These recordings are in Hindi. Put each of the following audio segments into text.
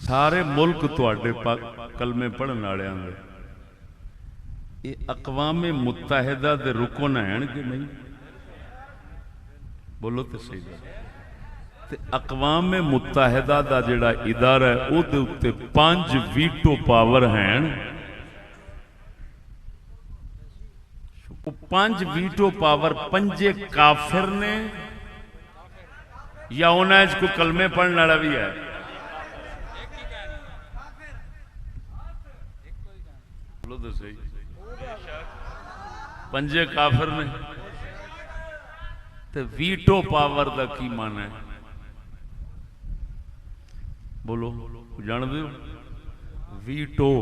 सारे मुल्क तुहाडे कलमे पढ़न वालियां दे ये अकवामे मुत्तहिदा दे रुकन हैं कि नहीं? बोलो तो सही। ते अकवामे मुत्तहिदा दा जिहड़ा इदारा है उहदे उत्ते 5 वीटो पावर हैं। 5 वीटो पावर 5 काफिर ने या उन्हें कोई कलमे पढ़ने वाला भी है? बोलो तो सही। 5 काफिर ने ते वीटो पावर का की मान है? बोलो जान दो। वीटो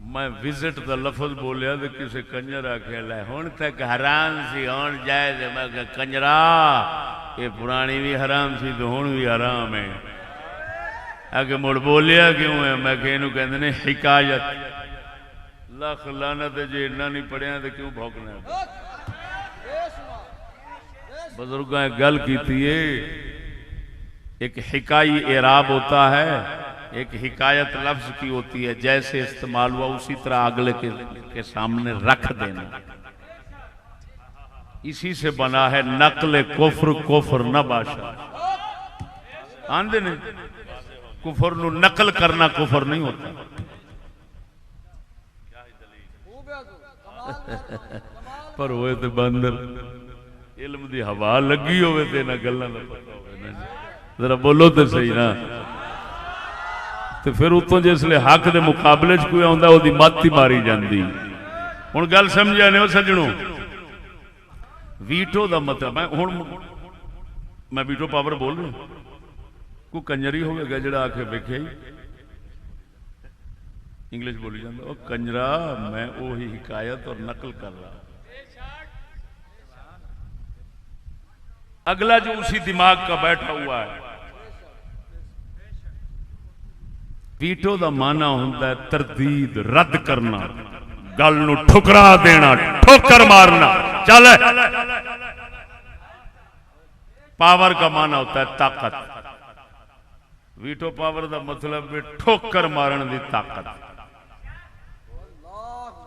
मैं विजिट का लफज बोलिया तो किसी कंजर आख्या लै हुण तक हराम सी हुण जायज़। मैं कंजरा ये पुरानी भी हराम सी तो हुण भी हराम है। अगे मुड़ बोलिया क्यों है? मैं इनू कहते ने हिकायत। लख लानत जे इन्ना नहीं पढ़िया तो क्यों भौंकना? बुजुर्गों ने गल की थी। एक हिकाई एराब होता है, एक हिकायत लफ्ज की होती है। जैसे इस्तेमाल हुआ उसी तरह अगले के सामने रख देना। इसी से बना है नकल कुफ्र। कुफ्र न बाशा आंदे ने कुफर नु नकल करना कुफर नहीं होता। पर होए तो बंदर इल्म दी हवा लगी होवे ते ना गल्लां दा पता होवे ना। जरा बोलो तो सही ना। तो फिर उतों जिसले हक के मुकाबले च कोई आंदा ओदी मत ही मारी जाती। हुण गल समझा ने सज्जणों। वीटो का मतलब है हुण मैं वीटो पावर बोल रहा। कोई कंजरी होगा जिहड़ा आके वेखे इंग्लिश बोली जाता ओ कंजरा मैं वही हिकायत और नकल कर रहा। अगला जो उसी दिमाग का बैठा हुआ है। वीटो का माना होता है तरदीद, रद्द करना, गल नूं ठुकरा देना, ठोकर मारना। चल पावर का माना होता है ताकत। वीटो पावर का मतलब है ठोकर मारन की ताकत।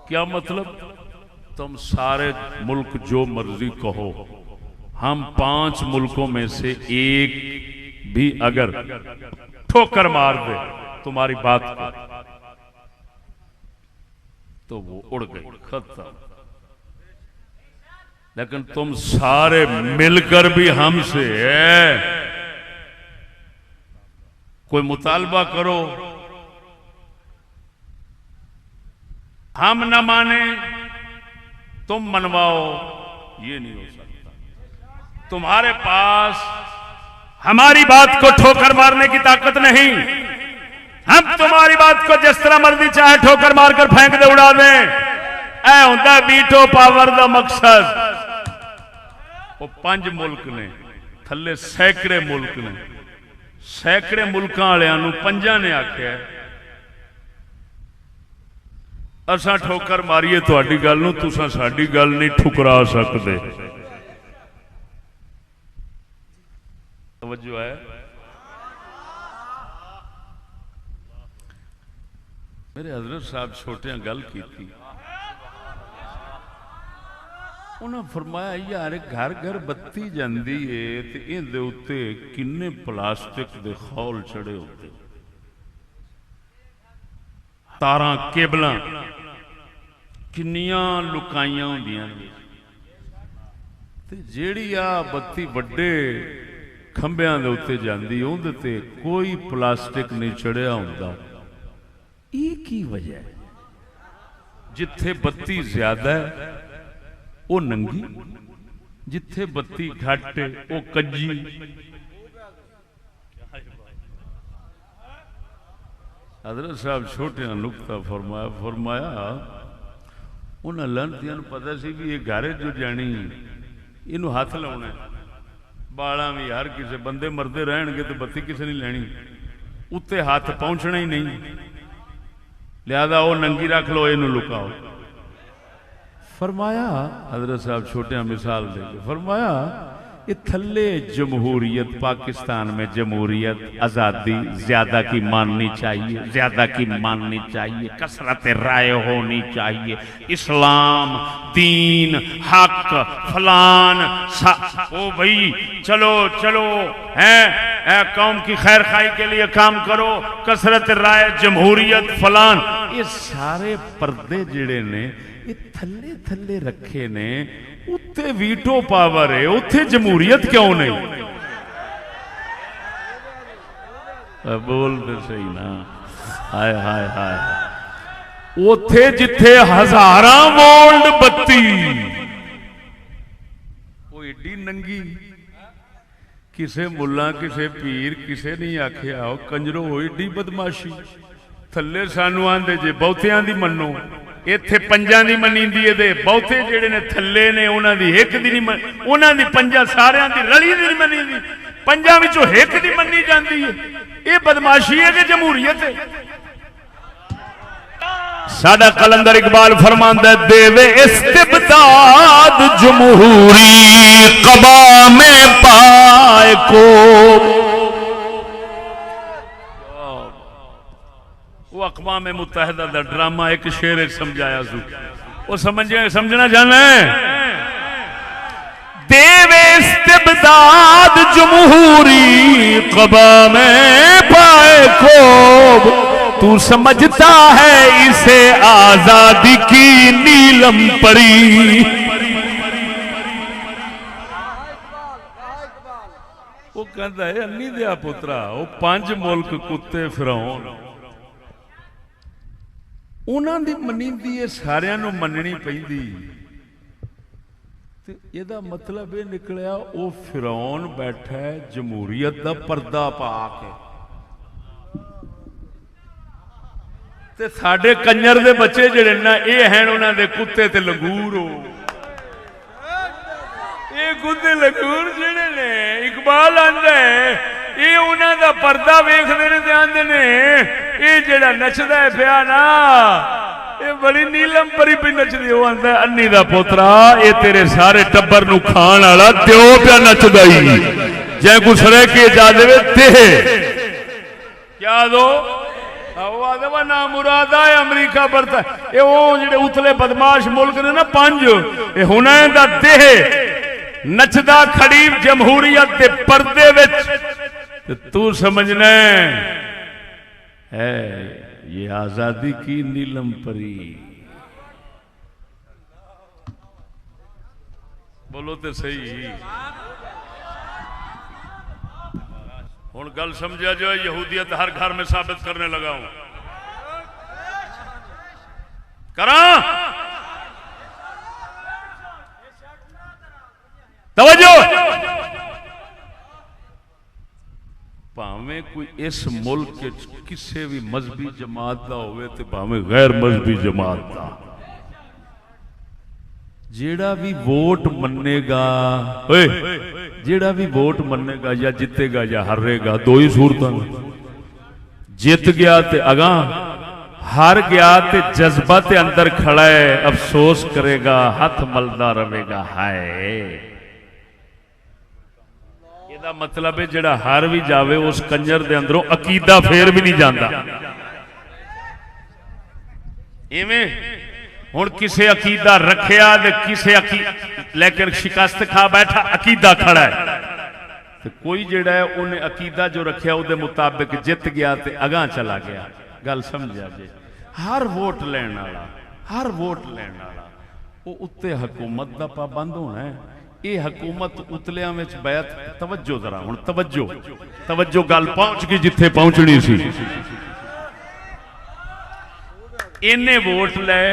क्या मतलब? तुम सारे मुल्क जो मर्जी कहो, हम 5 मुल्कों में से एक भी अगर ठोकर मार दे तुम्हारी बात को तो वो उड़ गई, खत्म। लेकिन तुम सारे मिलकर भी हमसे कोई मुतालबा करो, हम न माने तुम मनवाओ, ये नहीं हो सकता। तुम्हारे पास हमारी बात को ठोकर मारने की ताकत नहीं। हम तुम्हारी बात को जिस तरह मर्जी चाहे ठोकर मारकर फेंक दे, उड़ा दें। ऐ होता वीटो पावर का मकसद। वो 5 मुल्क ने थले सैकड़े मुल्क ने, सैकड़े मुल्कों वालियां 5 ने आख्या असा ठोकर मारिए तुहाडी गल नूं, तुसां साडी गल नहीं ठुकरा सकते। तवज्जो है? मेरे हजरत साहब छोटे गल की थी। उन्हें फरमाया यार घर घर बत्ती जाती है तो इहदे उत्ते किन्ने प्लास्टिक के खौल चढ़े होते, तारां केबलां किन्नियां लुकाइयां होंदियां ने। ते जेड़ी आ बत्ती वड्डे खंभियां दे उत्ते जांदी उहदे ते कोई प्लास्टिक नहीं चढ़िया हुंदा। ये की वजह है? जिथे बत्ती ज्यादा है वो नंगी, जिथे बत्ती घट वो कज्जी। हजरत साहब छोटे नुकता फरमाया उन्हें लंतियां पता सी भी ये घर जो जानी इनू हाथ लाना, बाला भी हर किसी बंदे मरते रहनगे तो बत्ती किसी ने लैनी, उत्ते हाथ पहुंचना ही नहीं। लिहाजा वो नंगी रख लो, इनू लुकाओ। फरमाया हजरत साहब छोटे मिसाल दे फरमाया ये थल्ले जमहूरियत, पाकिस्तान में जमहूरियत, आज़ादी ज़्यादा की माननी चाहिए, ज़्यादा की माननी चाहिए, कसरत राय होनी चाहिए, इस्लाम दीन हक फलान ओ भाई चलो चलो है कौम की खैर खाई के लिए काम करो, कसरत राय जमहूरियत फलान, ये सारे पर्दे जिहड़े ने ये थल्ले थल्ले रखे ने। उत्ते वीटो पावर है, उत्थे जमहूरियत क्यों नहीं? बोल दे सही ना। हाय हाय हाय। उत्थे जिथे हजारां वोल्ट बत्ती वो एडी नंगी, किसे मुल्ला किसे पीर किसे नहीं आखिया ओ कंजरो हो एडी बदमाशी। थल्ले सानू आंदे जे बहुतियां दी मन्नो, इत्थे पंजां दी मनींदी है, बहुते जेड़े ने थल्ले ने उन्हां दी एक दी नहीं, उन्हां दी पंजां सारियां दी रली दी नहीं मनींदी, पंजां विचों एक दी मनी जांदी है। ये बदमाशी है कि जमहूरियत है? साडा कलंदर इकबाल फरमांदा है, देवे इस्तिबदाद जमहूरी कबा में पाए को। वो अक़वाम मुत्तहिदा दा ड्रामा एक शेर समझाया सू, वो समझना जाना है। देवे इस्तिबदाद जमहूरी कबा में पाए को, तू समझता है इसे आजादी की नीलम परी। वो कहता है अन्नी दिया पुत्रा, वो 5 मुल्क कुत्ते फिरौन उन्हां दी मनींदी है, सारियां नूं मननी पैंदी। ते इहदा मतलब ये निकलिया वो फिरौन बैठा है जमहूरियत दा पर्दा पा के, ते साडे कंजर दे बच्चे जिहड़े ना ये हैं उन्हां दे कुत्ते ते लंगूर हो। ये कुत्ते लंगूर जिहड़े ने इकबाल आंदा है ये उन्हां दा पर्दा वेखदे ने ते आंदे ने ये जेड़ा नचदा है पिया ना ये बड़ी नीलम परी पी नचदी। वो आंदा अन्नी दा पोतरा ये तेरे सारे टब्बर नू खाण वाला त्यो पिया नचदा ही, जे कोई सरे के जा देवे ते क्या दो ना मुरादा है अमरीका बरता ये वो जेडे उतले बदमाश मुल्क ने ना 5 ये हुनैं दा देह नचदा खड़ी जमहूरियत के पर्दे विच। तू समझना है ये आजादी की नीलम परी। बोलो तो सही। हुण गल समझा जो यहूदियत हर घर में साबित करने लगा हूं। करा तवज्जो। भावें कोई इस मुल्क के किसी भी मजहबी जमात का होवे ते भावें गैर मजहबी जमात का, जेड़ा भी वोट मनेगा जेड़ा भी वोट मनेगा या जितेगा या हारेगा, 2 ही सूरतां। जित गया ते अगां, हार गया ते जज्बा ते अंदर खड़ा है, अफसोस करेगा, हाथ मलदा रहेगा। हाय ਇਹਦਾ मतलब है जेड़ा हार भी जावे उस कंजर दे अंदरों अकीदा फेर भी नहीं जाता। इवें हुण किसे अकीदा रखिया ते किसे लेकिन शिकस्त खा बैठा, अकीदा खड़ा है। तो कोई जेड़ा है उन्हें अकीदा जो रखिया उहदे मुताबिक जित गया ते अगां चला गया। गल समझा जे। हर वोट लैण वाला, हर वोट लैण वाला वो उत्ते हुकूमत दा पाबंद होना है। ये हुकूमत उतलियां विच बैत, तवज्जो जरा हुण तवज्जो तवज्जो, गल पहुंच गई जिथे पहुंचनी सी। इन्हें वोट लै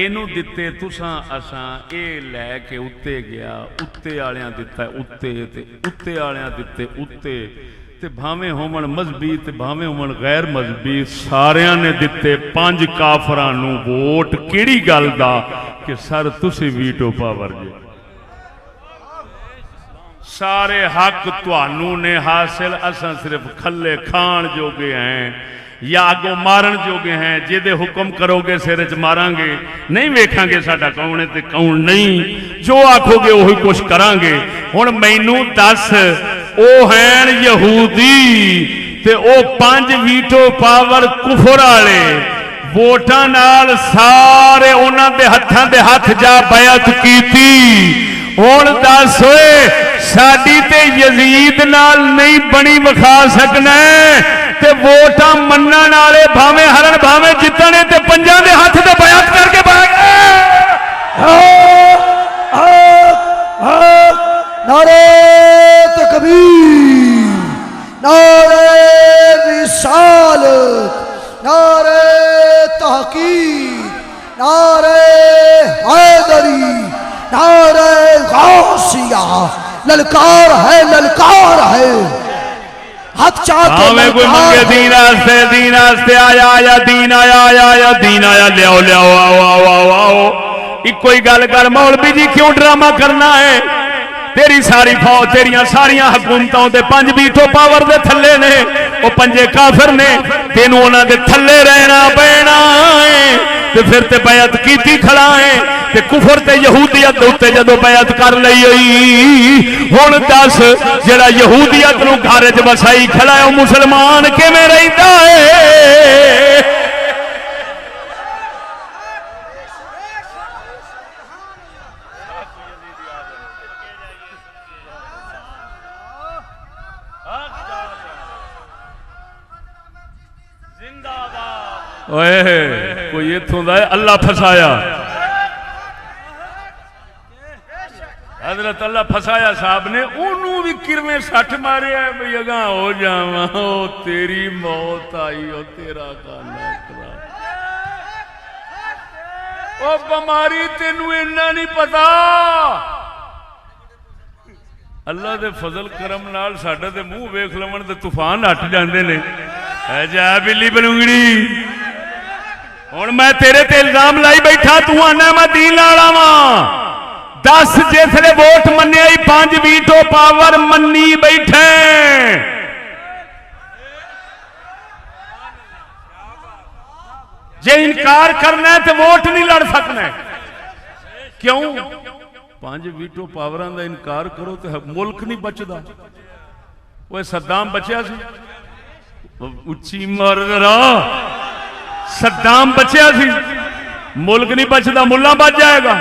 इनू दिते तुसां असां, ये लैके उत्ते गया, उत्ते आलियां दिता उत्ते ते उत्ते आलियां दिते उत्ते, ते भावें होवण मजहबी ते भावें होवण गैर मजहबी, सारियां ने दिते 5 काफरां नूं वोट। किहड़ी गल दा कि सर तुसीं वीटो पावर जे, सारे हक तुहानू ने हासिल, असां सिर्फ खल्ले खाण जोगे हैं। या अगों मारन जोगे हैं, जिदे हुक्म करोगे सिर च मारांगे, नहीं वेखांगे साडा कौन है ते कौन नहीं, जो आखोगे वही कुछ करांगे। हुण मैनू दस ओ हैं यहूदी ते ओ 5 वीटो पावर कुफर वाले वोटां नाल सारे उन्हां दे हत्थां दे हथ जा बैअत कीती। हुण दस होए साडी ते यजीद नाल नहीं बनी विखा सकना ते वोटां मन्नण वाले भावें हरन भावें जितने ते 5 दे हथ ते बैअत करके बैठ नारे तकबीर, नारे रिसालत, नारे तहकीक, नारे हैदरी, नारे गौसिया, ललकार है, ललकार है। हाथ चाहते हमें कोई मंगे दीन आस्ते आया आया दीन आया आया आया दीन आया, लियाओ लियाओ आओ आओ आओ आओ। इको ही गल कर मौलवी जी क्यों ड्रामा करना है? तेरी सारी फौज तेरिया सारिया हुकूमतों के 5 वीटो पावर दे थले ने, वो 5 काफिर ने, तेन उन्हां दे थले रहना पैना है ते फिर ते बैअत कीती खड़ा है ते कुफर ते यहूदियत उत्ते जदों बैअत कर लई होई। हुण दस जेड़ा यहूदियत नूं घर च वसाई खड़ा है, मुसलमान किवें रहिंदा है? ओए कोई इत्थों दा अल्लाह फसाया, हजरत अल्लाह फसाया साहब ने ओनू भी किरवे 60 मारे भाई अगा हो जावा, ओ तेरी मौत आई, ओ तेरा काना करा, ओ बीमारी तेनू इन्ना नहीं पता। अल्लाह दे फजल करम नाल साडे ते मुंह वेख लवन ते तूफान हट जांदे ने। है जा बिल्ली बलूंगड़ी, हुण मैं तेरे ते इल्जाम लाई बैठा, तू आना मैं दीन लाला वां। 10 जिसले वोट मन्ने 5 वीटो पावर मन्नी बैठे, जे इनकार करना है तो वोट नहीं लड़ सकना। क्यों? 5 वीटो पावर का इनकार करो तो मुल्क नहीं बचता। वो सद्दाम बचिया सी, उच्ची मार सद्दाम बचिया सी, मुल्क नहीं बचता, मुल्ला बच जाएगा।